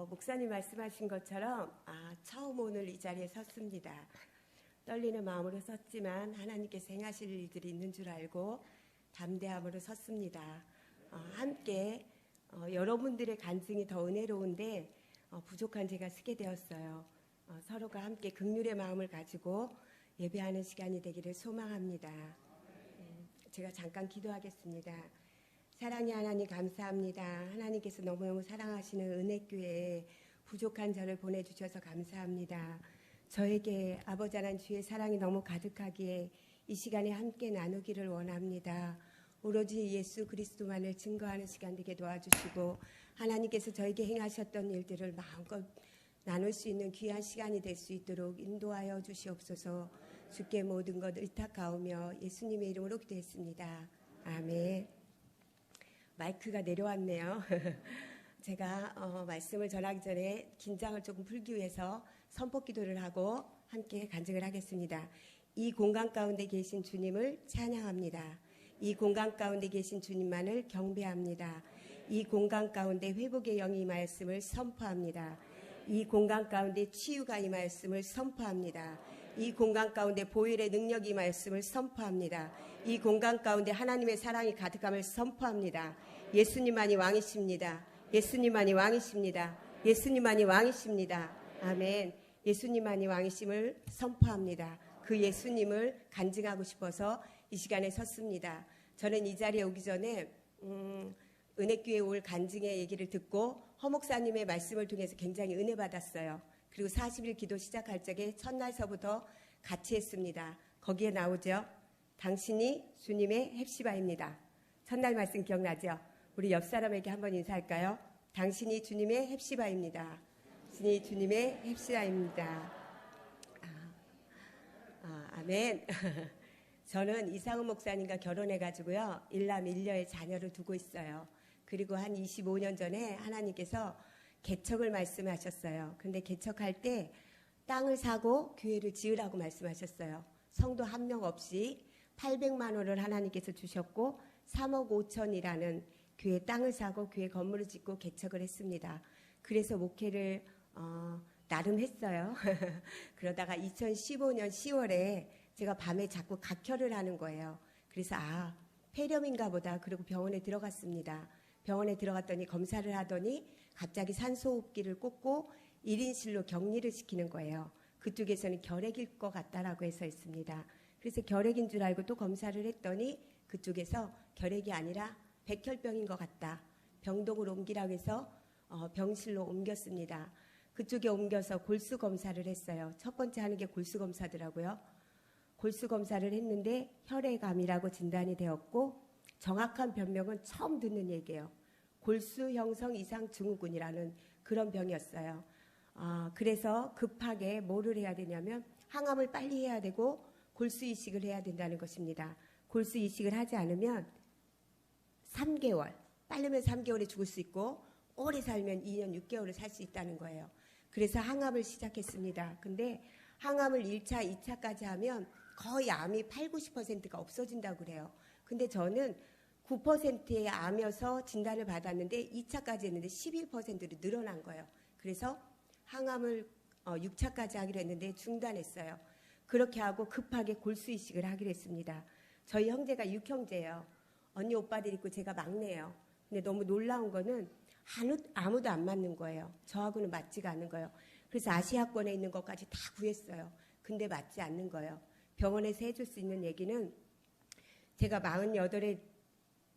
목사님 말씀하신 것처럼 처음 오늘 이 자리에 섰습니다. 떨리는 마음으로 섰지만 하나님께서 행하실 일들이 있는 줄 알고 담대함으로 섰습니다. 함께 여러분들의 간증이 더 은혜로운데 부족한 제가 쓰게 되었어요. 서로가 함께 긍휼의 마음을 가지고 예배하는 시간이 되기를 소망합니다. 제가 잠깐 기도하겠습니다. 사랑의 하나님 감사합니다. 하나님께서 너무너무 사랑하시는 은혜교회에 부족한 저를 보내주셔서 감사합니다. 저에게 아버지 하나님 주의 사랑이 너무 가득하기에 이 시간에 함께 나누기를 원합니다. 오로지 예수 그리스도만을 증거하는 시간 되게 도와주시고 하나님께서 저에게 행하셨던 일들을 마음껏 나눌 수 있는 귀한 시간이 될 수 있도록 인도하여 주시옵소서. 주께 모든 것 의탁하오며 예수님의 이름으로 기도했습니다. 아멘. 마이크가 내려왔네요. 제가 말씀을 전하기 전에 긴장을 조금 풀기 위해서 선포 기도를 하고 함께 간증을 하겠습니다. 이 공간 가운데 계신 주님을 찬양합니다. 이 공간 가운데 계신 주님만을 경배합니다. 이 공간 가운데 회복의 영이 임하였음을 선포합니다. 이 공간 가운데 치유가 임하였음을 선포합니다. 이 공간 가운데 보혈의 능력이 임하였음을 선포합니다. 이 공간 가운데 하나님의 사랑이 가득함을 선포합니다. 예수님만이 왕이십니다. 예수님만이 왕이십니다. 예수님만이 왕이십니다. 아멘. 예수님만이 왕이심을 선포합니다. 그 예수님을 간증하고 싶어서 이 시간에 섰습니다. 저는 이 자리에 오기 전에 은혜교회에 올 간증의 얘기를 듣고 허 목사님의 말씀을 통해서 굉장히 은혜 받았어요. 그리고 40일 기도 시작할 적에 첫날서부터 같이 했습니다. 거기에 나오죠. 당신이 주님의 헵시바입니다. 첫날 말씀 기억나죠? 우리 옆 사람에게 한번 인사할까요? 당신이 주님의 헵시바입니다. 당신이 주님의 헵시바입니다. 아멘. 저는 이상훈 목사님과 결혼해가지고요. 일남 일녀의 자녀를 두고 있어요. 그리고 한 25년 전에 하나님께서 개척을 말씀하셨어요. 그런데 개척할 때 땅을 사고 교회를 지으라고 말씀하셨어요. 성도 한 명 없이 800만 원을 하나님께서 주셨고 3억 5천이라는 교회 땅을 사고 교회 건물을 짓고 개척을 했습니다. 그래서 목회를 나름 했어요. 그러다가 2015년 10월에 제가 밤에 자꾸 각혈을 하는 거예요. 그래서 폐렴인가 보다. 그리고 병원에 들어갔습니다. 병원에 들어갔더니 검사를 하더니 갑자기 산소호흡기를 꽂고 1인실로 격리를 시키는 거예요. 그쪽에서는 결핵일 것 같다라고 해서 있습니다. 그래서 결핵인 줄 알고 또 검사를 했더니 그쪽에서 결핵이 아니라 백혈병인 것 같다. 병동으로 옮기라고 해서 병실로 옮겼습니다. 그쪽에 옮겨서 골수 검사를 했어요. 첫 번째 하는 게 골수 검사더라고요. 골수 검사를 했는데 혈액암이라고 진단이 되었고 정확한 병명은 처음 듣는 얘기예요. 골수 형성 이상 증후군이라는 그런 병이었어요. 그래서 급하게 뭐를 해야 되냐면 항암을 빨리 해야 되고 골수 이식을 해야 된다는 것입니다. 골수 이식을 하지 않으면 3개월, 빠르면 3개월에 죽을 수 있고 오래 살면 2년 6개월을 살 수 있다는 거예요. 그래서 항암을 시작했습니다. 근데 항암을 1차, 2차까지 하면 거의 암이 8, 90%가 없어진다고 그래요. 근데 저는 9%의 암이어서 진단을 받았는데 2차까지 했는데 11%로 늘어난 거예요. 그래서 항암을 6차까지 하기로 했는데 중단했어요. 그렇게 하고 급하게 골수 이식을 하기로 했습니다. 저희 형제가 6형제예요. 언니 오빠들 있고 제가 막내예요. 근데 너무 놀라운 거는 아무도 안 맞는 거예요. 저하고는 맞지가 않는 거예요. 그래서 아시아권에 있는 것까지 다 구했어요. 근데 맞지 않는 거예요. 병원에서 해줄 수 있는 얘기는 제가 48에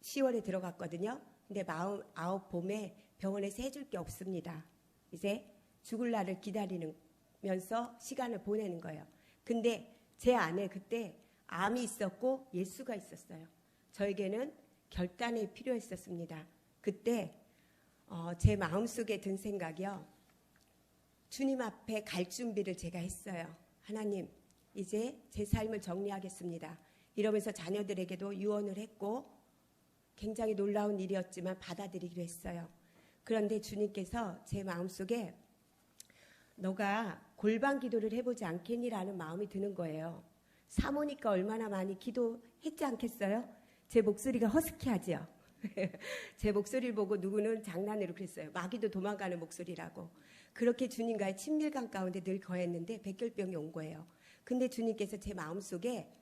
10월에 들어갔거든요. 근데 49 봄에 병원에서 해줄 게 없습니다. 이제 죽을 날을 기다리면서 시간을 보내는 거예요. 근데 제 안에 그때 암이 있었고 예수가 있었어요. 저에게는 결단이 필요했었습니다. 그때 제 마음속에 든 생각이요. 주님 앞에 갈 준비를 제가 했어요. 하나님, 이제 제 삶을 정리하겠습니다. 이러면서 자녀들에게도 유언을 했고 굉장히 놀라운 일이었지만 받아들이기로 했어요. 그런데 주님께서 제 마음속에 너가 골방 기도를 해보지 않겠니라는 마음이 드는 거예요. 사모니까 얼마나 많이 기도했지 않겠어요? 제 목소리가 허스키하죠? 제 목소리를 보고 누구는 장난으로 그랬어요. 마귀도 도망가는 목소리라고. 그렇게 주님과의 친밀감 가운데 늘 거했는데 백혈병이 온 거예요. 근데 주님께서 제 마음속에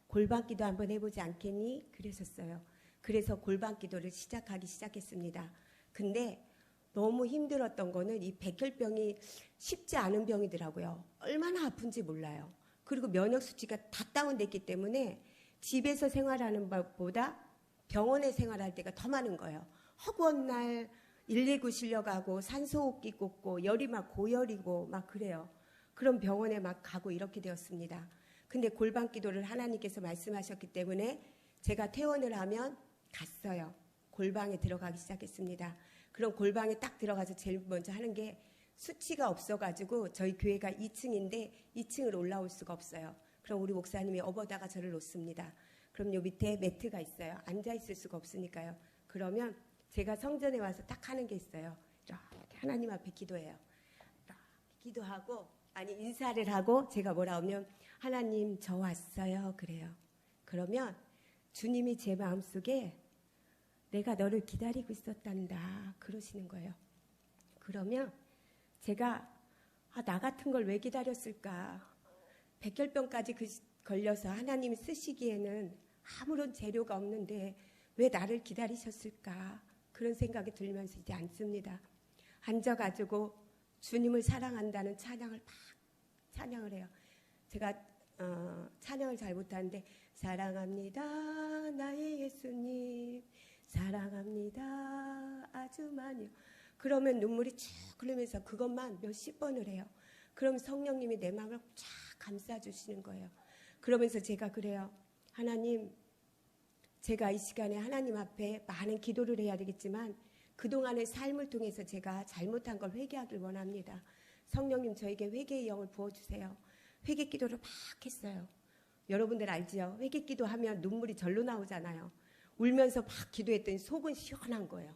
골방기도 한번 해보지 않겠니? 그러셨어요. 그래서 골방기도를 시작했습니다. 근데 너무 힘들었던 거는 이 백혈병이 쉽지 않은 병이더라고요. 얼마나 아픈지 몰라요. 그리고 면역 수치가 다 다운됐기 때문에 집에서 생활하는 것보다 병원에 생활할 때가 더 많은 거예요. 허구한 날 119 실려가고 산소호흡기 꽂고 열이 막 고열이고 막 그래요. 그럼 병원에 막 가고 이렇게 되었습니다. 근데 골방 기도를 하나님께서 말씀하셨기 때문에 제가 퇴원을 하면 갔어요. 골방에 들어가기 시작했습니다. 그럼 골방에 딱 들어가서 제일 먼저 하는 게 수치가 없어가지고 저희 교회가 2층인데 2층으로 올라올 수가 없어요. 그럼 우리 목사님이 업어다가 저를 놓습니다. 그럼 요 밑에 매트가 있어요. 앉아있을 수가 없으니까요. 그러면 제가 성전에 와서 딱 하는 게 있어요. 이렇게 하나님 앞에 기도해요. 이렇게 기도하고 인사를 하고 제가 뭐라 하면 하나님 저 왔어요 그래요. 그러면 주님이 제 마음속에 내가 너를 기다리고 있었단다 그러시는 거예요. 그러면 제가 나 같은 걸 왜 기다렸을까. 백혈병까지 걸려서 하나님이 쓰시기에는 아무런 재료가 없는데 왜 나를 기다리셨을까. 그런 생각이 들면서 이제 앉습니다. 앉아가지고 주님을 사랑한다는 찬양을 막 찬양을 해요. 제가 찬양을 잘 못하는데 사랑합니다 나의 예수님 사랑합니다 아주 많이요. 그러면 눈물이 쭉 흐르면서 그것만 몇십 번을 해요. 그럼 성령님이 내 마음을 쫙 감싸주시는 거예요. 그러면서 제가 그래요. 하나님 제가 이 시간에 하나님 앞에 많은 기도를 해야 되겠지만 그동안의 삶을 통해서 제가 잘못한 걸 회개하길 원합니다. 성령님 저에게 회개의 영을 부어주세요. 회개 기도를 막 했어요. 여러분들 알지요? 회개 기도하면 눈물이 절로 나오잖아요. 울면서 막 기도했더니 속은 시원한 거예요.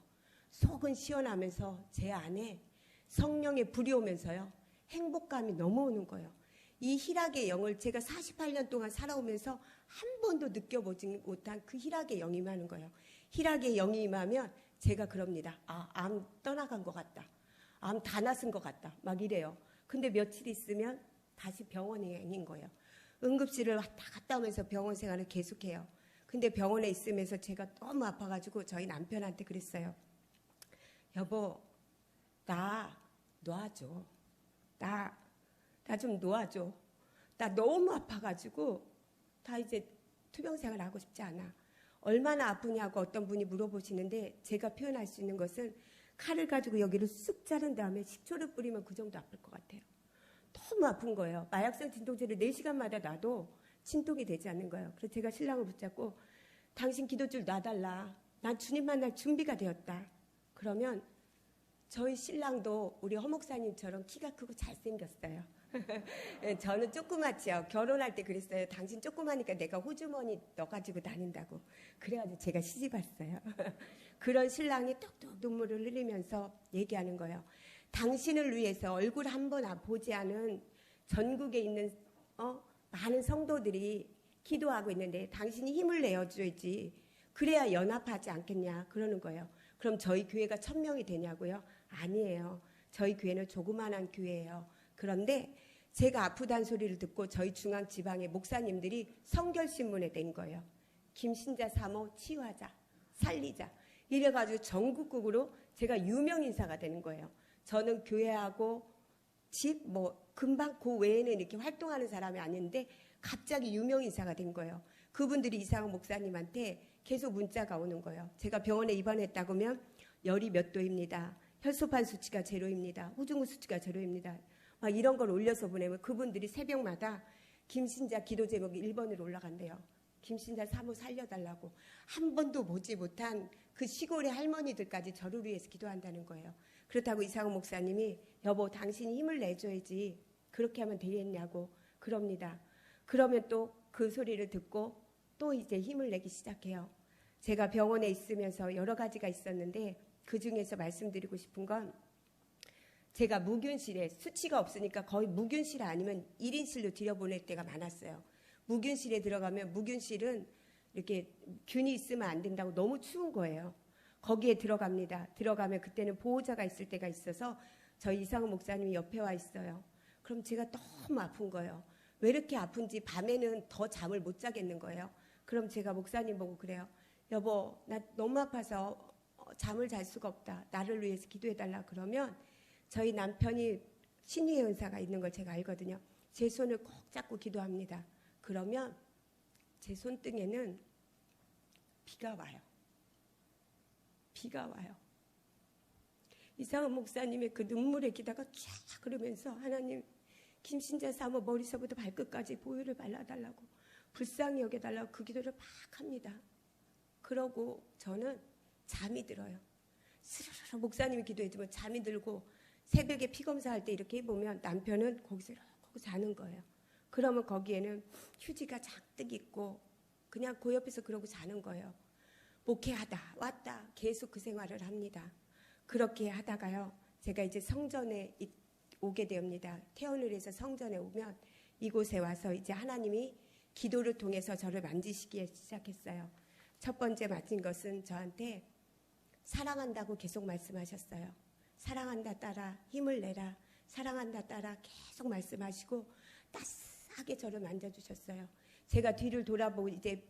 속은 시원하면서 제 안에 성령의 불이 오면서요. 행복감이 넘어오는 거예요. 이 희락의 영을 제가 48년 동안 살아오면서 한 번도 느껴보지 못한 그 희락의 영이 임하는 거예요. 희락의 영이 임하면 제가 그럽니다. 암 떠나간 것 같다. 암 다 낫은 것 같다. 막 이래요. 근데 며칠 있으면 다시 병원에 있는 거예요. 응급실을 왔다 갔다 하면서 병원 생활을 계속해요. 근데 병원에 있으면서 제가 너무 아파가지고 저희 남편한테 그랬어요. 여보, 나 놔줘. 나 좀 놓아줘. 나 너무 아파가지고 다 이제 투병생활 하고 싶지 않아. 얼마나 아프냐고 어떤 분이 물어보시는데 제가 표현할 수 있는 것은 칼을 가지고 여기를 쑥 자른 다음에 식초를 뿌리면 그 정도 아플 것 같아요. 너무 아픈 거예요. 마약성 진통제를 4시간마다 놔도 진통이 되지 않는 거예요. 그래서 제가 신랑을 붙잡고 당신 기도줄 놔달라. 난 주님 만날 준비가 되었다. 그러면 저희 신랑도 우리 허 목사님처럼 키가 크고 잘생겼어요. 저는 조그맣지요. 결혼할 때 그랬어요. 당신 조그마니까 내가 호주머니 넣어가지고 다닌다고. 그래가지고 제가 시집 왔어요. 그런 신랑이 뚝뚝 눈물을 흘리면서 얘기하는 거예요. 당신을 위해서 얼굴 한 번 보지 않은 전국에 있는 많은 성도들이 기도하고 있는데 당신이 힘을 내어줘야지. 그래야 연합하지 않겠냐 그러는 거예요. 그럼 저희 교회가 1000명이 되냐고요? 아니에요. 저희 교회는 조그만한 교회예요. 그런데 제가 아프다는 소리를 듣고 저희 중앙지방의 목사님들이 성결신문에 낸 거예요. 김신자 사모 치유하자, 살리자. 이래가지고 전국극으로 제가 유명인사가 되는 거예요. 저는 교회하고 집 금방 그 외에는 이렇게 활동하는 사람이 아닌데 갑자기 유명인사가 된 거예요. 그분들이 이상한 목사님한테 계속 문자가 오는 거예요. 제가 병원에 입원했다고 하면 열이 몇 도입니다. 혈소판 수치가 제로입니다. 호중구 수치가 제로입니다. 막 이런 걸 올려서 보내면 그분들이 새벽마다 김신자 기도 제목이 1번으로 올라간대요. 김신자 사모 살려달라고. 한 번도 보지 못한 그 시골의 할머니들까지 저를 위해서 기도한다는 거예요. 그렇다고 이상훈 목사님이 여보 당신이 힘을 내줘야지 그렇게 하면 되겠냐고 그럽니다. 그러면 또 그 소리를 듣고 또 이제 힘을 내기 시작해요. 제가 병원에 있으면서 여러 가지가 있었는데 그중에서 말씀드리고 싶은 건 제가 무균실에 수치가 없으니까 거의 무균실 아니면 1인실로 들여보낼 때가 많았어요. 무균실에 들어가면 무균실은 이렇게 균이 있으면 안 된다고 너무 추운 거예요. 거기에 들어갑니다. 들어가면 그때는 보호자가 있을 때가 있어서 저희 이상은 목사님이 옆에 와 있어요. 그럼 제가 너무 아픈 거예요. 왜 이렇게 아픈지 밤에는 더 잠을 못 자겠는 거예요. 그럼 제가 목사님 보고 그래요. 여보, 나 너무 아파서 잠을 잘 수가 없다. 나를 위해서 기도해달라. 그러면 저희 남편이 신유의 은사가 있는 걸 제가 알거든요. 제 손을 꼭 잡고 기도합니다. 그러면 제 손등에는 비가 와요. 비가 와요. 이상은 목사님의 그 눈물의 기다가 쫙 흐르면서 하나님 김신자 사모 머리서부터 발끝까지 보혈을 발라달라고 불쌍히 여겨달라고 그 기도를 막 합니다. 그러고 저는 잠이 들어요. 스르르 목사님이 기도해주면 잠이 들고 새벽에 피검사할 때 이렇게 해보면 남편은 거기서 이러고 자는 거예요. 그러면 거기에는 휴지가 잔뜩 있고 그냥 그 옆에서 그러고 자는 거예요. 목회하다 왔다 계속 그 생활을 합니다. 그렇게 하다가요. 제가 이제 성전에 오게 됩니다. 퇴원을 해서 성전에 오면 이곳에 와서 이제 하나님이 기도를 통해서 저를 만지시기 시작했어요. 첫 번째 맡은 것은 저한테 사랑한다고 계속 말씀하셨어요. 사랑한다 딸아 힘을 내라. 사랑한다 딸아 계속 말씀하시고 따스하게 저를 만져주셨어요. 제가 뒤를 돌아보고 이제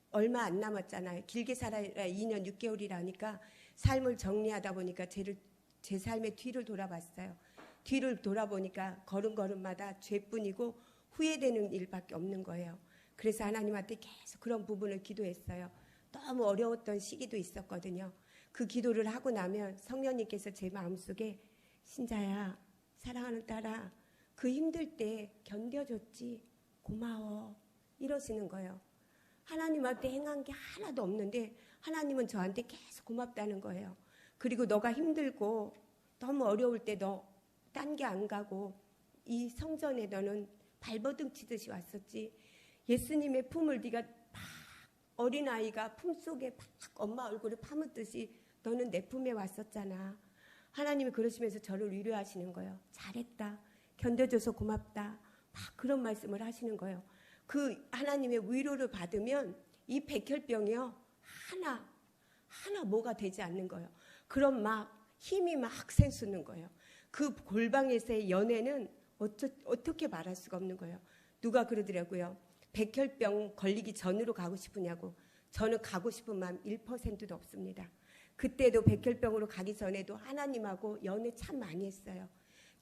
얼마 안 남았잖아요. 길게 살아야 2년 6개월이라니까 삶을 정리하다 보니까 제 삶의 뒤를 돌아봤어요. 뒤를 돌아보니까 걸음걸음마다 죄뿐이고 후회되는 일밖에 없는 거예요. 그래서 하나님한테 계속 그런 부분을 기도했어요. 너무 어려웠던 시기도 있었거든요. 그 기도를 하고 나면 성령님께서 제 마음속에 신자야 사랑하는 딸아 그 힘들 때 견뎌줬지 고마워 이러시는 거예요. 하나님한테 행한 게 하나도 없는데 하나님은 저한테 계속 고맙다는 거예요. 그리고 너가 힘들고 너무 어려울 때 너 딴 게 안 가고 이 성전에 너는 발버둥 치듯이 왔었지. 예수님의 품을 네가 막 어린아이가 품속에 막 엄마 얼굴을 파묻듯이 너는 내 품에 왔었잖아. 하나님이 그러시면서 저를 위로하시는 거예요. 잘했다. 견뎌줘서 고맙다. 막 그런 말씀을 하시는 거예요. 그 하나님의 위로를 받으면 이 백혈병이요. 하나 뭐가 되지 않는 거예요. 그럼 막 힘이 막 샘솟는 거예요. 그 골방에서의 연애는 어떻게 말할 수가 없는 거예요. 누가 그러더라고요. 백혈병 걸리기 전으로 가고 싶으냐고. 저는 가고 싶은 마음 1%도 없습니다. 그때도 백혈병으로 가기 전에도 하나님하고 연애 참 많이 했어요.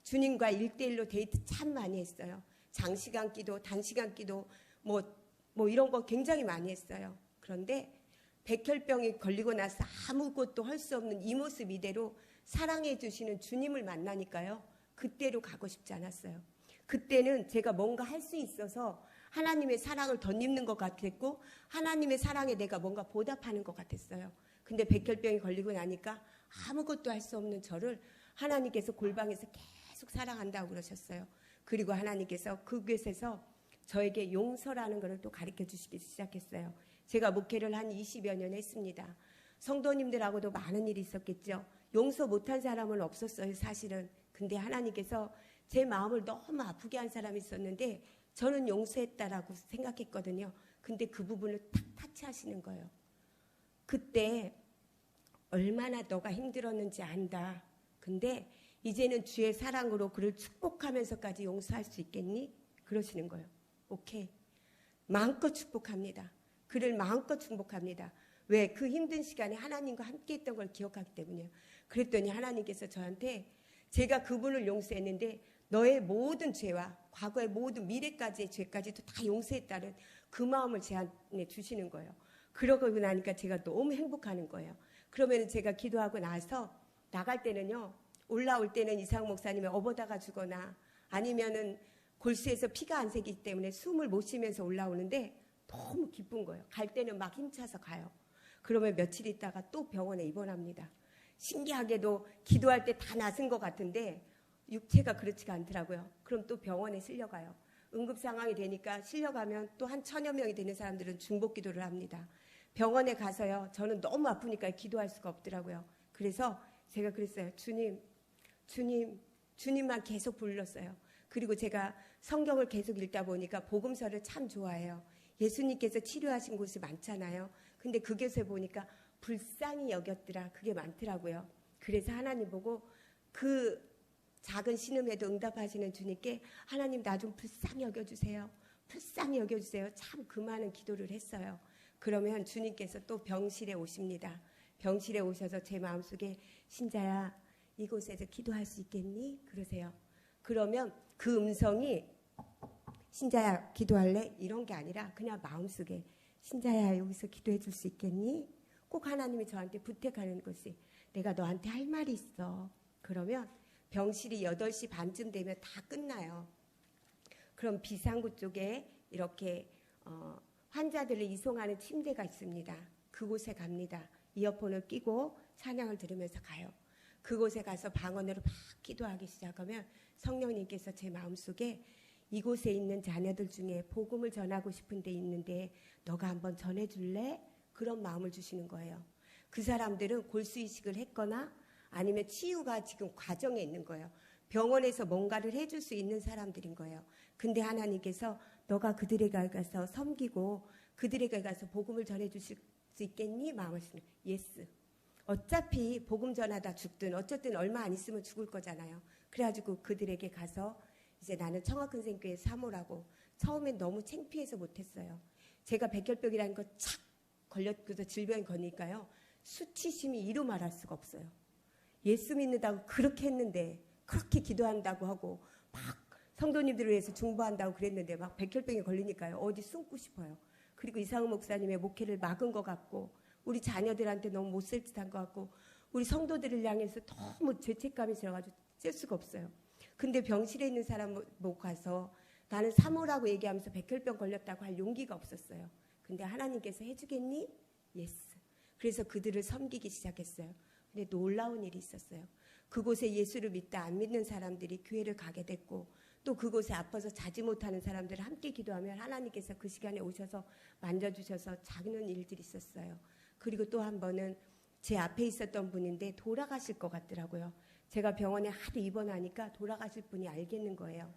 주님과 1대1로 데이트 참 많이 했어요. 장시간 기도, 단시간 기도 뭐 이런 거 굉장히 많이 했어요. 그런데 백혈병이 걸리고 나서 아무것도 할 수 없는 이 모습 이대로 사랑해 주시는 주님을 만나니까요. 그때로 가고 싶지 않았어요. 그때는 제가 뭔가 할 수 있어서 하나님의 사랑을 덧입는 것 같았고 하나님의 사랑에 내가 뭔가 보답하는 것 같았어요. 근데 백혈병이 걸리고 나니까 아무것도 할 수 없는 저를 하나님께서 골방에서 계속 사랑한다고 그러셨어요. 그리고 하나님께서 그곳에서 저에게 용서라는 것을 또 가르쳐 주시기 시작했어요. 제가 목회를 한 20여 년 했습니다. 성도님들하고도 많은 일이 있었겠죠. 용서 못한 사람은 없었어요, 사실은. 근데 하나님께서 제 마음을 너무 아프게 한 사람이 있었는데 저는 용서했다라고 생각했거든요. 근데 그 부분을 탁 타치하시는 거예요. 그때 얼마나 너가 힘들었는지 안다. 근데 이제는 주의 사랑으로 그를 축복하면서까지 용서할 수 있겠니? 그러시는 거예요. 오케이. 마음껏 축복합니다. 그를 마음껏 축복합니다. 왜? 그 힘든 시간에 하나님과 함께 했던 걸 기억하기 때문이에요. 그랬더니 하나님께서 저한테 제가 그분을 용서했는데 너의 모든 죄와 과거의 모든 미래까지의 죄까지도 다 용서했다는 그 마음을 제 안에 주시는 거예요. 그러고 나니까 제가 너무 행복하는 거예요. 그러면 제가 기도하고 나서 나갈 때는요. 올라올 때는 이상욱 목사님이 업어다가 주거나 아니면은 골수에서 피가 안 새기 때문에 숨을 못 쉬면서 올라오는데 너무 기쁜 거예요. 갈 때는 막 힘차서 가요. 그러면 며칠 있다가 또 병원에 입원합니다. 신기하게도 기도할 때 다 낫은 것 같은데 육체가 그렇지가 않더라고요. 그럼 또 병원에 실려가요. 응급 상황이 되니까 실려가면 또 한 1000여 명이 되는 사람들은 중복 기도를 합니다. 병원에 가서요. 저는 너무 아프니까 기도할 수가 없더라고요. 그래서 제가 그랬어요. 주님만 계속 불렀어요. 그리고 제가 성경을 계속 읽다 보니까 복음서를 참 좋아해요. 예수님께서 치료하신 곳이 많잖아요. 근데 그곳에 보니까 불쌍히 여겼더라. 그게 많더라고요. 그래서 하나님 보고 그 작은 신음에도 응답하시는 주님께 하나님 나 좀 불쌍히 여겨주세요. 불쌍히 여겨주세요. 참 그 많은 기도를 했어요. 그러면 주님께서 또 병실에 오십니다. 병실에 오셔서 제 마음속에 신자야 이곳에서 기도할 수 있겠니? 그러세요. 그러면 그 음성이 신자야 기도할래? 이런 게 아니라 그냥 마음속에 신자야 여기서 기도해 줄 수 있겠니? 꼭 하나님이 저한테 부탁하는 것이 내가 너한테 할 말이 있어. 그러면 병실이 8시 반쯤 되면 다 끝나요. 그럼 비상구 쪽에 이렇게 환자들을 이송하는 침대가 있습니다. 그곳에 갑니다. 이어폰을 끼고 찬양을 들으면서 가요. 그곳에 가서 방언으로 막 기도하기 시작하면 성령님께서 제 마음속에 이곳에 있는 자녀들 중에 복음을 전하고 싶은 데 있는데 너가 한번 전해줄래? 그런 마음을 주시는 거예요. 그 사람들은 골수이식을 했거나 아니면 치유가 지금 과정에 있는 거예요. 병원에서 뭔가를 해줄 수 있는 사람들인 거예요. 근데 하나님께서 너가 그들에게 가서 섬기고 그들에게 가서 복음을 전해주실 수 있겠니? 마음을 쓰는 예스. 어차피 복음 전하다 죽든 어쨌든 얼마 안 있으면 죽을 거잖아요. 그래가지고 그들에게 가서 이제 나는 청학근생교회 사모라고 처음엔 너무 창피해서 못했어요. 제가 백혈병이라는 거 착 걸렸고서 질병이 거니까요. 수치심이 이루 말할 수가 없어요. 예수 믿는다고 그렇게 했는데 그렇게 기도한다고 하고 막 성도님들을 위해서 중보한다고 그랬는데 막 백혈병에 걸리니까요. 어디 숨고 싶어요. 그리고 이상우 목사님의 목회를 막은 것 같고 우리 자녀들한테 너무 못쓸 듯한 것 같고 우리 성도들을 향해서 너무 죄책감이 들어가지고 쓸 수가 없어요. 근데 병실에 있는 사람 못 가서 나는 사모라고 얘기하면서 백혈병 걸렸다고 할 용기가 없었어요. 근데 하나님께서 해주겠니? 예스. 그래서 그들을 섬기기 시작했어요. 근데 놀라운 일이 있었어요. 그곳에 예수를 믿다 안 믿는 사람들이 교회를 가게 됐고 또 그곳에 아파서 자지 못하는 사람들을 함께 기도하면 하나님께서 그 시간에 오셔서 만져주셔서 작은 일들이 있었어요. 그리고 또 한 번은 제 앞에 있었던 분인데 돌아가실 것 같더라고요. 제가 병원에 하도 입원하니까 돌아가실 분이 알겠는 거예요.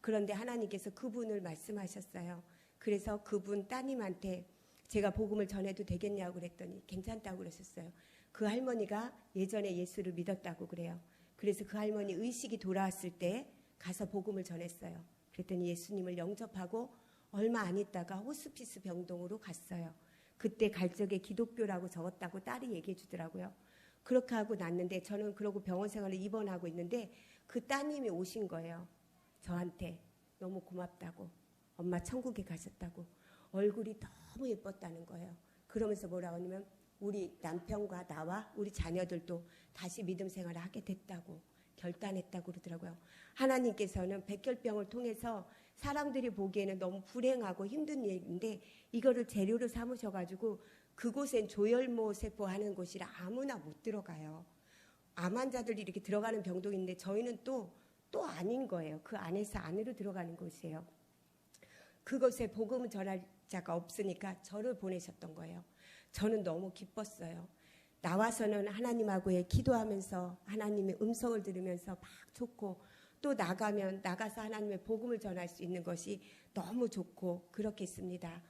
그런데 하나님께서 그분을 말씀하셨어요. 그래서 그분 따님한테 제가 복음을 전해도 되겠냐고 그랬더니 괜찮다고 그러셨어요. 그 할머니가 예전에 예수를 믿었다고 그래요. 그래서 그 할머니 의식이 돌아왔을 때 가서 복음을 전했어요. 그랬더니 예수님을 영접하고 얼마 안 있다가 호스피스 병동으로 갔어요. 그때 갈 적에 기독교라고 적었다고 딸이 얘기해 주더라고요. 그렇게 하고 났는데 저는 그러고 병원 생활을 입원하고 있는데 그 따님이 오신 거예요. 저한테 너무 고맙다고 엄마 천국에 가셨다고 얼굴이 너무 예뻤다는 거예요. 그러면서 뭐라고 하냐면 우리 남편과 나와 우리 자녀들도 다시 믿음 생활을 하게 됐다고 결단했다고 그러더라고요. 하나님께서는 백혈병을 통해서 사람들이 보기에는 너무 불행하고 힘든 일인데 이거를 재료로 삼으셔가지고 그곳엔 조혈모 세포 하는 곳이라 아무나 못 들어가요. 암 환자들이 이렇게 들어가는 병동인데 저희는 또 아닌 거예요. 그 안에서 안으로 들어가는 곳이에요. 그곳에 복음 전할 자가 없으니까 저를 보내셨던 거예요. 저는 너무 기뻤어요. 나와서는 하나님하고의 기도하면서 하나님의 음성을 들으면서 막 좋고 또 나가서 하나님의 복음을 전할 수 있는 것이 너무 좋고 그렇게 했습니다.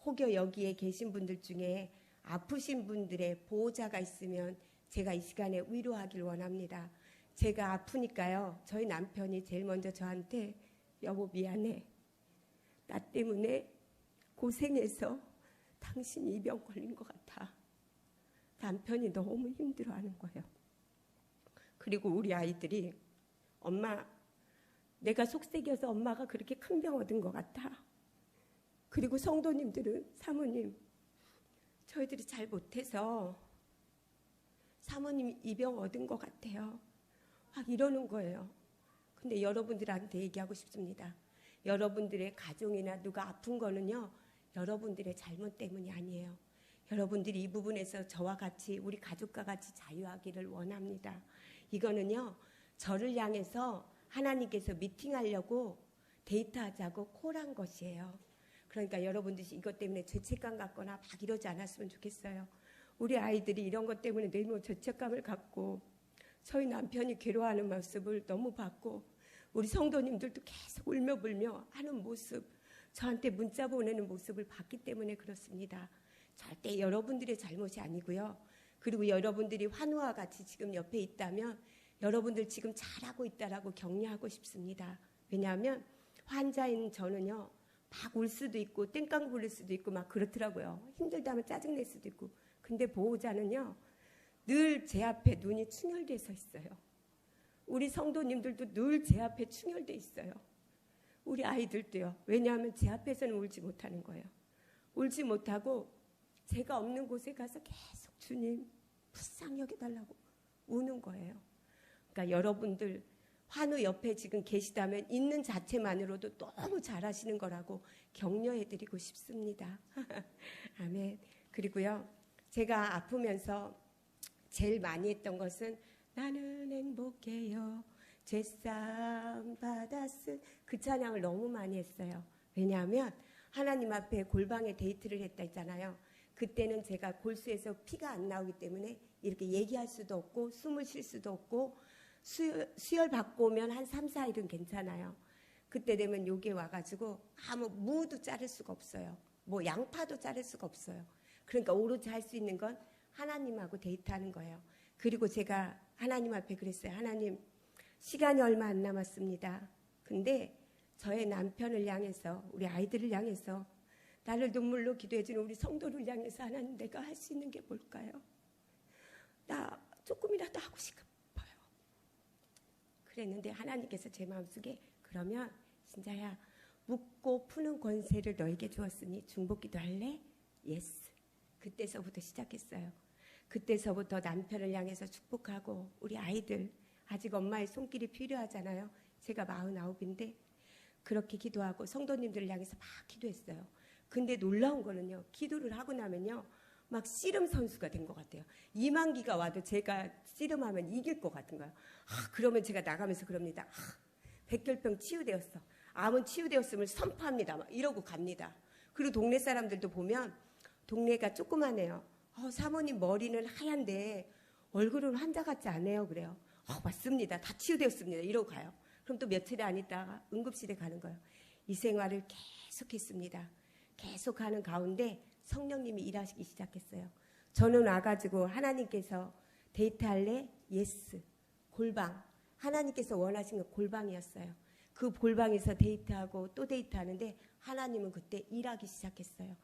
혹여 여기에 계신 분들 중에 아프신 분들의 보호자가 있으면 제가 이 시간에 위로하길 원합니다. 제가 아프니까요. 저희 남편이 제일 먼저 저한테 여보 미안해. 나 때문에 고생해서 당신이 이 병 걸린 것 같아. 남편이 너무 힘들어하는 거예요. 그리고 우리 아이들이 엄마 내가 속색여서 엄마가 그렇게 큰 병 얻은 것 같아. 그리고 성도님들은 사모님 저희들이 잘 못해서 사모님 이 병 얻은 것 같아요. 막 이러는 거예요. 근데 여러분들한테 얘기하고 싶습니다. 여러분들의 가정이나 누가 아픈 거는요. 여러분들의 잘못 때문이 아니에요. 여러분들이 이 부분에서 저와 같이 우리 가족과 같이 자유하기를 원합니다. 이거는요. 저를 향해서 하나님께서 미팅하려고 데이트하자고 콜한 것이에요. 그러니까 여러분들이 이것 때문에 죄책감 갖거나 막 이러지 않았으면 좋겠어요. 우리 아이들이 이런 것 때문에 너무 죄책감을 갖고 저희 남편이 괴로워하는 모습을 너무 봤고 우리 성도님들도 계속 울며불며 하는 모습 저한테 문자 보내는 모습을 봤기 때문에 그렇습니다. 절대 여러분들의 잘못이 아니고요. 그리고 여러분들이 환우와 같이 지금 옆에 있다면 여러분들 지금 잘하고 있다라고 격려하고 싶습니다. 왜냐하면 환자인 저는요, 막 울 수도 있고 땡깡 부릴 수도 있고 막 그렇더라고요. 힘들다면 짜증낼 수도 있고. 근데 보호자는요, 늘 제 앞에 눈이 충혈돼 서 있어요. 우리 성도님들도 늘 제 앞에 충혈돼 있어요. 우리 아이들도요. 왜냐하면 제 앞에서는 울지 못하는 거예요. 울지 못하고 제가 없는 곳에 가서 계속 주님 불쌍히 여겨달라고 우는 거예요. 그러니까 여러분들 환우 옆에 지금 계시다면 있는 자체만으로도 너무 잘하시는 거라고 격려해드리고 싶습니다. 아멘. 그리고요, 제가 아프면서 제일 많이 했던 것은 나는 행복해요 죄싸움 받았은 그 찬양을 너무 많이 했어요. 왜냐하면 하나님 앞에 골방에 데이트를 했다 했잖아요. 그때는 제가 골수에서 피가 안 나오기 때문에 이렇게 얘기할 수도 없고 숨을 쉴 수도 없고 수혈 받고 오면 한 3, 4일은 괜찮아요. 그때 되면 여기에 와가지고 아무 무도 자를 수가 없어요. 뭐 양파도 자를 수가 없어요. 그러니까 오로지 할 수 있는 건 하나님하고 데이트하는 거예요. 그리고 제가 하나님 앞에 그랬어요. 하나님, 시간이 얼마 안 남았습니다. 근데 저의 남편을 향해서, 우리 아이들을 향해서, 나를 눈물로 기도해주는 우리 성도를 향해서 하나님, 내가 할 수 있는 게 뭘까요? 나 조금이라도 하고 싶어요. 그랬는데 하나님께서 제 마음속에, 그러면 진짜야, 묻고 푸는 권세를 너에게 주었으니 중복기도 할래? 예스. 그때서부터 시작했어요. 그때서부터 남편을 향해서 축복하고 우리 아이들 아직 엄마의 손길이 필요하잖아요. 제가 49인데 그렇게 기도하고 성도님들을 향해서 막 기도했어요. 근데 놀라운 거는요, 기도를 하고 나면요, 막 씨름 선수가 된 것 같아요. 이만기가 와도 제가 씨름하면 이길 것 같은 거예요. 그러면 제가 나가면서 그럽니다. 백혈병 치유되었어. 암은 치유되었음을 선포합니다. 막 이러고 갑니다. 그리고 동네 사람들도 보면 동네가 조그마해요. 사모님 머리는 하얀데 얼굴은 환자 같지 않아요. 그래요. 맞습니다. 다 치유되었습니다. 이러고 가요. 그럼 또 며칠이 안 있다가 응급실에 가는 거예요. 이 생활을 계속했습니다. 계속하는 가운데 성령님이 일하시기 시작했어요. 저는 와가지고 하나님께서 데이트할래? 예스. 골방. 하나님께서 원하신 건 골방이었어요. 그 골방에서 데이트하고 또 데이트하는데 하나님은 그때 일하기 시작했어요.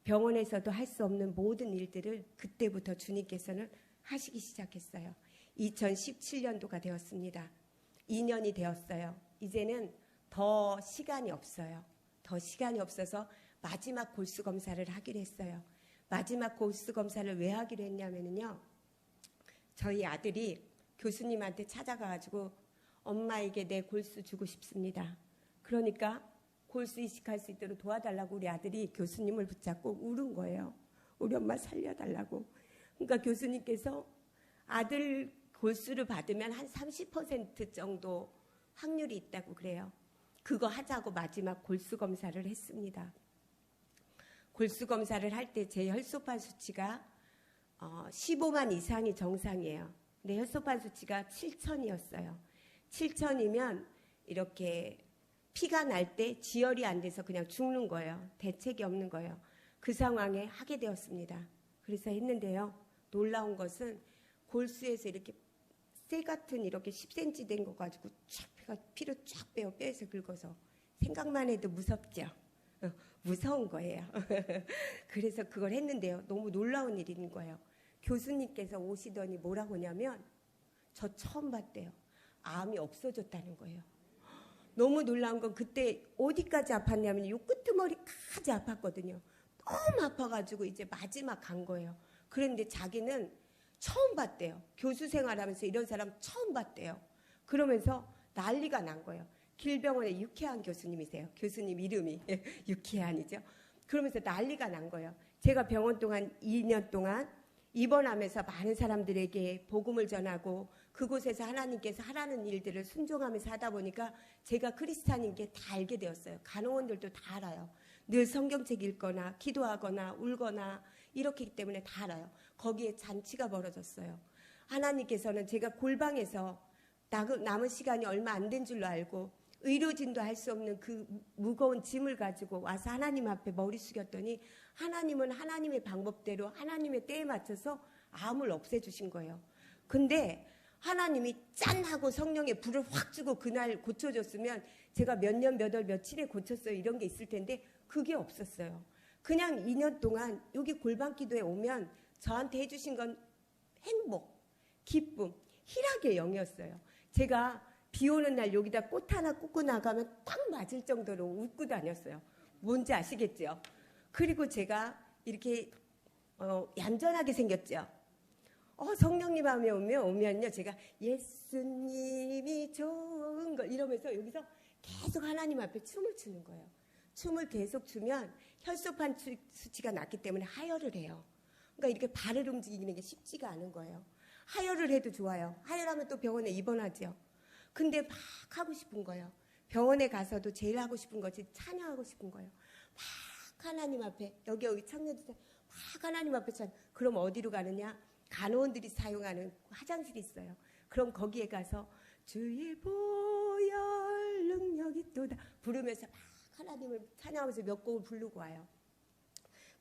병원에서도 할 수 없는 모든 일들을 그때부터 주님께서는 하시기 시작했어요. 2017년도가 되었습니다. 2년이 되었어요. 이제는 더 시간이 없어요. 더 시간이 없어서 마지막 골수 검사를 하기로 했어요. 마지막 골수 검사를 왜 하기로 했냐면요, 저희 아들이 교수님한테 찾아가가지고 엄마에게 내 골수 주고 싶습니다. 그러니까 골수 이식할 수 있도록 도와달라고 우리 아들이 교수님을 붙잡고 울은 거예요. 우리 엄마 살려달라고. 그러니까 교수님께서 아들 골수를 받으면 한 30% 정도 확률이 있다고 그래요. 그거 하자고 마지막 골수 검사를 했습니다. 골수 검사를 할 때 제 혈소판 수치가 15만 이상이 정상이에요. 근데 혈소판 수치가 7,000이었어요. 7,000이면 이렇게 피가 날 때 지혈이 안 돼서 그냥 죽는 거예요. 대책이 없는 거예요. 그 상황에 하게 되었습니다. 그래서 했는데요, 놀라운 것은 골수에서 이렇게 쇠 같은 이렇게 10cm 된 거 가지고 쫙 피를 쫙 빼요. 뼈에서 긁어서. 생각만 해도 무섭죠. 무서운 거예요. 그래서 그걸 했는데요, 너무 놀라운 일인 거예요. 교수님께서 오시더니 뭐라고 하냐면 저 처음 봤대요. 암이 없어졌다는 거예요. 너무 놀라운 건 그때 어디까지 아팠냐면 요 끄트머리까지 아팠거든요. 너무 아파가지고 이제 마지막 간 거예요. 그런데 자기는 처음 봤대요. 교수 생활하면서 이런 사람 처음 봤대요. 그러면서 난리가 난 거예요. 길병원의 유쾌한 교수님이세요. 교수님 이름이 유쾌한이죠. 그러면서 난리가 난 거예요. 제가 병원 동안 2년 동안 입원하면서 많은 사람들에게 복음을 전하고 그곳에서 하나님께서 하라는 일들을 순종하면서 하다 보니까 제가 크리스찬인 게 다 알게 되었어요. 간호원들도 다 알아요. 늘 성경책 읽거나 기도하거나 울거나 이렇기 때문에 다 알아요. 거기에 잔치가 벌어졌어요. 하나님께서는 제가 골방에서 남은 시간이 얼마 안 된 줄로 알고 의료진도 할 수 없는 그 무거운 짐을 가지고 와서 하나님 앞에 머리 숙였더니 하나님은 하나님의 방법대로 하나님의 때에 맞춰서 암을 없애주신 거예요. 근데 하나님이 짠 하고 성령의 불을 확 주고 그날 고쳐줬으면 제가 몇 년, 몇 월, 며칠에 고쳤어요. 이런 게 있을 텐데 그게 없었어요. 그냥 2년 동안 여기 골반 기도에 오면 저한테 해주신 건 행복, 기쁨, 희락의 영이었어요. 제가 비 오는 날 여기다 꽃 하나 꽂고 나가면 딱 맞을 정도로 웃고 다녔어요. 뭔지 아시겠죠? 그리고 제가 이렇게 얌전하게 생겼죠. 성령님 밤에 오면요. 제가 예수님이 좋은 걸 이러면서 여기서 계속 하나님 앞에 춤을 추는 거예요. 춤을 계속 추면 혈소판 수치가 낮기 때문에 하혈을 해요. 그러니까 이렇게 발을 움직이는 게 쉽지가 않은 거예요. 하혈을 해도 좋아요. 하혈하면 또 병원에 입원하죠. 근데 막 하고 싶은 거예요. 병원에 가서도 제일 하고 싶은 것이 찬양하고 싶은 거예요. 막 하나님 앞에 여기 청년들 막 하나님 앞에 찬양. 그럼 어디로 가느냐? 간호원들이 사용하는 화장실이 있어요. 그럼 거기에 가서 주의 보혈 능력이 또다 부르면서 막 하나님을 찬양하면서 몇 곡을 부르고 와요.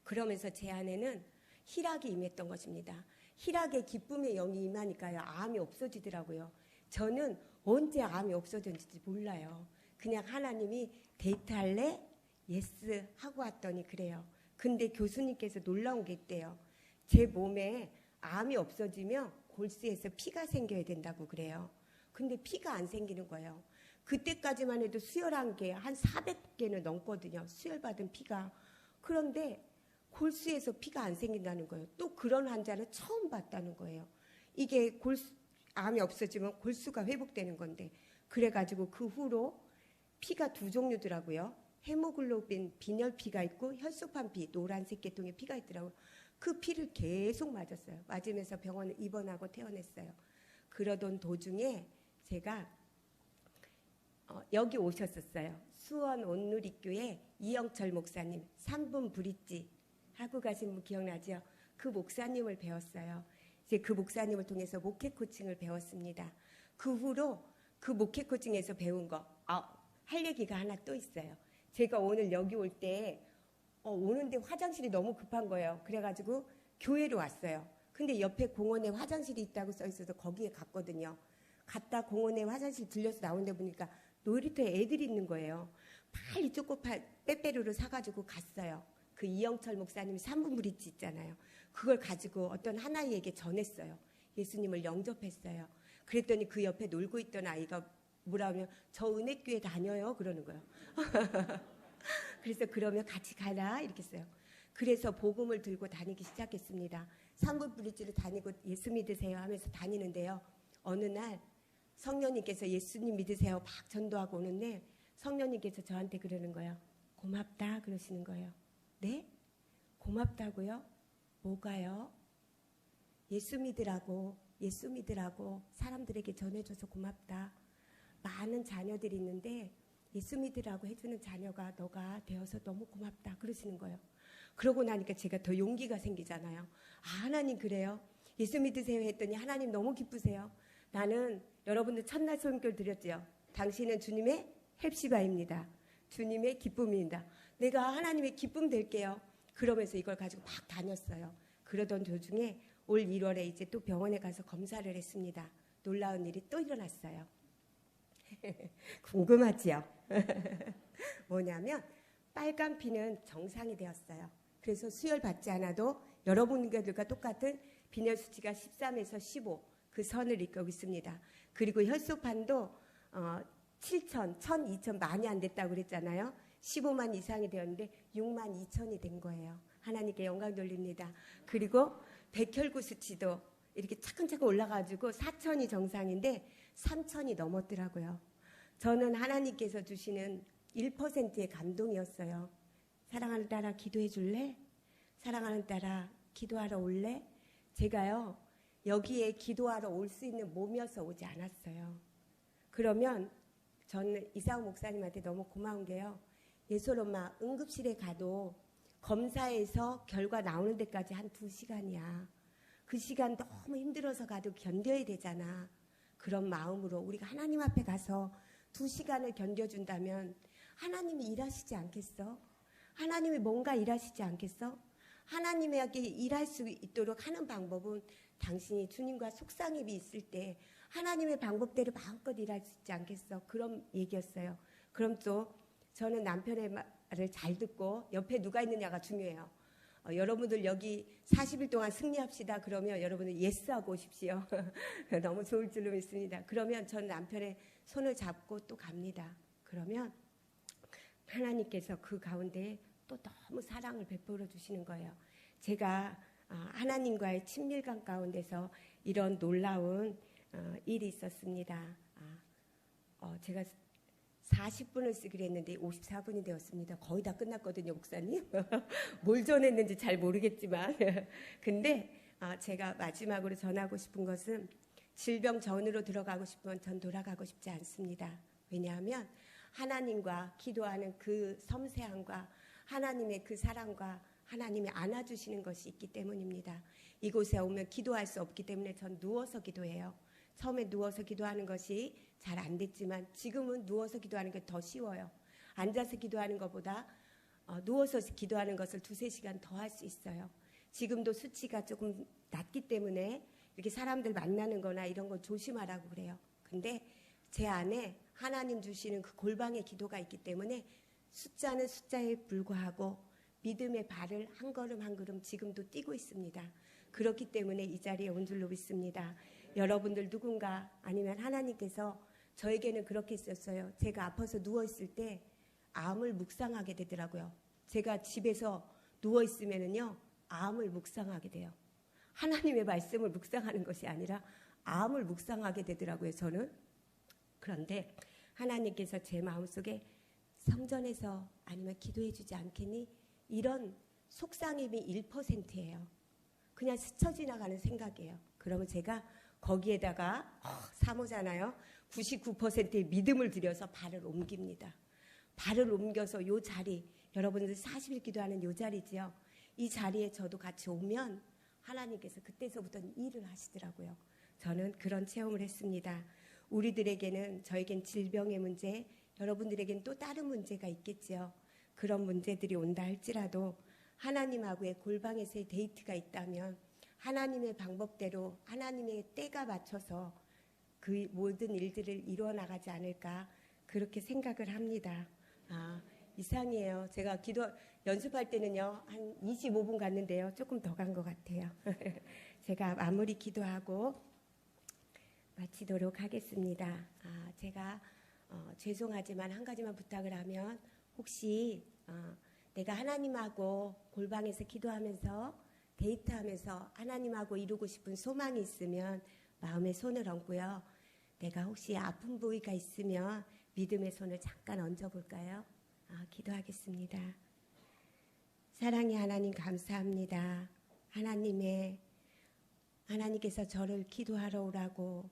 그러면서 제 안에는 희락이 임했던 것입니다. 희락의 기쁨의 영이 임하니까요. 암이 없어지더라고요. 저는 언제 암이 없어졌는지 몰라요. 그냥 하나님이 데이트할래? 예스 하고 왔더니 그래요. 근데 교수님께서 놀라운 게 있대요. 제 몸에 암이 없어지면 골수에서 피가 생겨야 된다고 그래요. 근데 피가 안 생기는 거예요. 그때까지만 해도 수혈한 게 한 400개는 넘거든요. 수혈받은 피가. 그런데 골수에서 피가 안 생긴다는 거예요. 또 그런 환자는 처음 봤다는 거예요. 이게 암이 없어지면 골수가 회복되는 건데 그래가지고 그 후로 피가 두 종류더라고요. 헤모글로빈 빈혈피가 있고 혈소판 피 노란색 계통의 피가 있더라고요. 그 피를 계속 맞았어요. 맞으면서 병원에 입원하고 퇴원했어요. 그러던 도중에 제가 여기 오셨었어요. 수원 온누리교회 이영철 목사님 3분 브릿지 하고 가신 분 기억나죠? 그 목사님을 배웠어요. 이제 그 목사님을 통해서 목회 코칭을 배웠습니다. 그 후로 그 목회 코칭에서 배운 거 할 얘기가 하나 또 있어요. 제가 오늘 여기 올 때 오는데 화장실이 너무 급한 거예요. 그래가지고 교회로 왔어요. 근데 옆에 공원에 화장실이 있다고 써 있어서 거기에 갔거든요. 갔다 공원에 화장실 들려서 나오는데 보니까 놀이터에 애들이 있는 거예요. 빨리 초코파 빼빼로를 사가지고 갔어요. 그 이영철 목사님 3분 브릿지 있잖아요. 그걸 가지고 어떤 하나이에게 전했어요. 예수님을 영접했어요. 그랬더니 그 옆에 놀고 있던 아이가 뭐라 하면 저 은혜교회 다녀요 그러는 거예요. 그래서 그러면 같이 가라 이렇게 써요. 그래서 복음을 들고 다니기 시작했습니다. 3분 브릿지를 다니고 예수 믿으세요 하면서 다니는데요. 어느 날 성령님께서 예수님 믿으세요 막 전도하고 오는데 성령님께서 저한테 그러는 거예요. 고맙다 그러시는 거예요. 네? 고맙다고요? 뭐가요? 예수 믿으라고 사람들에게 전해줘서 고맙다. 많은 자녀들이 있는데 예수 믿으라고 해주는 자녀가 너가 되어서 너무 고맙다 그러시는 거예요. 그러고 나니까 제가 더 용기가 생기잖아요. 하나님 그래요? 예수 믿으세요 했더니 하나님 너무 기쁘세요. 나는 여러분들 첫날 선교를 드렸죠. 당신은 주님의 헵시바입니다. 주님의 기쁨입니다. 내가 하나님의 기쁨 될게요. 그러면서 이걸 가지고 막 다녔어요. 그러던 도중에 올 1월에 이제 또 병원에 가서 검사를 했습니다. 놀라운 일이 또 일어났어요. 궁금하지요? 뭐냐면 빨간 피는 정상이 되었어요. 그래서 수혈 받지 않아도 여러분들과 똑같은 빈혈 수치가 13에서 15 그 선을 이끌고 있습니다. 그리고 혈소판도 7천, 1,000, 2,000 많이 안 됐다고 그랬잖아요. 15만 이상이 되었는데 6만 2천이 된 거예요. 하나님께 영광 돌립니다. 그리고 백혈구 수치도 이렇게 차근차근 올라가지고 4천이 정상인데 3천이 넘었더라고요. 저는 하나님께서 주시는 1%의 감동이었어요. 사랑하는 딸아 기도해 줄래? 사랑하는 딸아 기도하러 올래? 제가요 여기에 기도하러 올 수 있는 몸이어서 오지 않았어요. 그러면 저는 이상우 목사님한테 너무 고마운 게요. 예솔 엄마 응급실에 가도 검사에서 결과 나오는 데까지 한 2시간이야. 그 시간 너무 힘들어서 가도 견뎌야 되잖아. 그런 마음으로 우리가 하나님 앞에 가서 2시간을 견뎌준다면 하나님이 일하시지 않겠어? 하나님이 뭔가 일하시지 않겠어? 하나님에게 일할 수 있도록 하는 방법은 당신이 주님과 속상임이 있을 때 하나님의 방법대로 마음껏 일할 수 있지 않겠어? 그런 얘기였어요. 그럼 또 저는 남편의 말을 잘 듣고 옆에 누가 있느냐가 중요해요. 여러분들 여기 40일 동안 승리합시다. 그러면 여러분들 예스하고 오십시오. 너무 좋을 줄로 믿습니다. 그러면 전 남편의 손을 잡고 또 갑니다. 그러면 하나님께서 그 가운데 또 너무 사랑을 베풀어 주시는 거예요. 제가 하나님과의 친밀감 가운데서 이런 놀라운 일이 있었습니다. 제가 40분을 쓰기로 했는데 54분이 되었습니다. 거의 다 끝났거든요, 목사님. 뭘 전했는지 잘 모르겠지만. 근데 제가 마지막으로 전하고 싶은 것은 질병 전으로 들어가고 싶으면 전 돌아가고 싶지 않습니다. 왜냐하면 하나님과 기도하는 그 섬세함과 하나님의 그 사랑과 하나님이 안아주시는 것이 있기 때문입니다. 이곳에 오면 기도할 수 없기 때문에 전 누워서 기도해요. 처음에 누워서 기도하는 것이 잘 안 됐지만 지금은 누워서 기도하는 게 더 쉬워요. 앉아서 기도하는 것보다 누워서 기도하는 것을 2-3시간 더 할 수 있어요. 지금도 수치가 조금 낮기 때문에 이렇게 사람들 만나는 거나 이런 거 조심하라고 그래요. 근데 제 안에 하나님 주시는 그 골방의 기도가 있기 때문에 숫자는 숫자에 불과하고 믿음의 발을 한 걸음 한 걸음 지금도 뛰고 있습니다. 그렇기 때문에 이 자리에 온 줄로 믿습니다. 여러분들 누군가 아니면 하나님께서 저에게는 그렇게 했었어요. 제가 아파서 누워있을 때 암을 묵상하게 되더라고요. 제가 집에서 누워있으면은요, 암을 묵상하게 돼요. 하나님의 말씀을 묵상하는 것이 아니라 암을 묵상하게 되더라고요, 저는. 그런데 하나님께서 제 마음속에 성전에서 아니면 기도해 주지 않겠니? 이런 속상임이 1%예요. 그냥 스쳐 지나가는 생각이에요. 그러면 제가 거기에다가 사모잖아요. 99%의 믿음을 들여서 발을 옮깁니다. 발을 옮겨서 요 자리, 여러분들 40일 기도하는 요 자리지요. 이 자리에 저도 같이 오면 하나님께서 그때서부터 일을 하시더라고요. 저는 그런 체험을 했습니다. 우리들에게는 저에겐 질병의 문제, 여러분들에겐 또 다른 문제가 있겠지요. 그런 문제들이 온다 할지라도 하나님하고의 골방에서의 데이트가 있다면 하나님의 방법대로 하나님의 때가 맞춰서 그 모든 일들을 이루어 나가지 않을까 그렇게 생각을 합니다. 이상이에요. 제가 기도 연습할 때는요 한 25분 갔는데요 조금 더 간 것 같아요. 제가 마무리 기도하고 마치도록 하겠습니다. 제가 죄송하지만 한 가지만 부탁을 하면 혹시 내가 하나님하고 골방에서 기도하면서 데이트하면서 하나님하고 이루고 싶은 소망이 있으면 마음에 손을 얹고요. 내가 혹시 아픈 부위가 있으면 믿음의 손을 잠깐 얹어볼까요? 기도하겠습니다. 사랑의 하나님 감사합니다. 하나님께서 저를 기도하러 오라고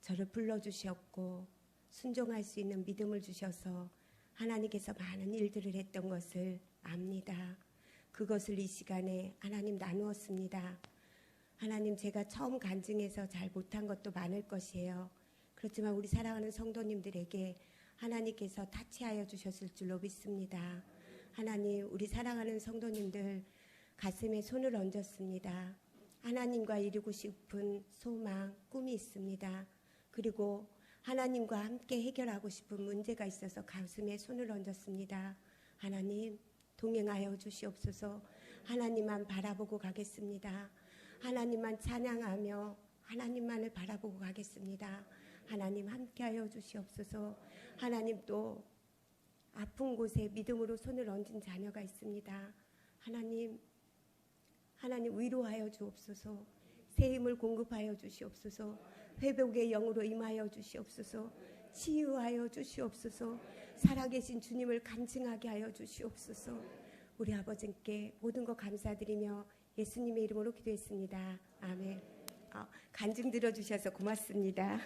저를 불러주셨고 순종할 수 있는 믿음을 주셔서 하나님께서 많은 일들을 했던 것을 압니다. 그것을 이 시간에 하나님 나누었습니다. 하나님 제가 처음 간증해서 잘 못한 것도 많을 것이에요. 그렇지만 우리 사랑하는 성도님들에게 하나님께서 타치하여 주셨을 줄로 믿습니다. 하나님 우리 사랑하는 성도님들 가슴에 손을 얹었습니다. 하나님과 이루고 싶은 소망, 꿈이 있습니다. 그리고 하나님과 함께 해결하고 싶은 문제가 있어서 가슴에 손을 얹었습니다. 하나님 동행하여 주시옵소서. 하나님만 바라보고 가겠습니다. 하나님만 찬양하며 하나님만을 바라보고 가겠습니다. 하나님 함께하여 주시옵소서. 하나님 또 아픈 곳에 믿음으로 손을 얹은 자녀가 있습니다. 하나님 위로하여 주옵소서. 새 힘을 공급하여 주시옵소서. 회복의 영으로 임하여 주시옵소서. 치유하여 주시옵소서. 살아계신 주님을 간증하게 하여 주시옵소서. 우리 아버지께 모든 것 감사드리며 예수님의 이름으로 기도했습니다. 아멘. 간증 들어주셔서 고맙습니다.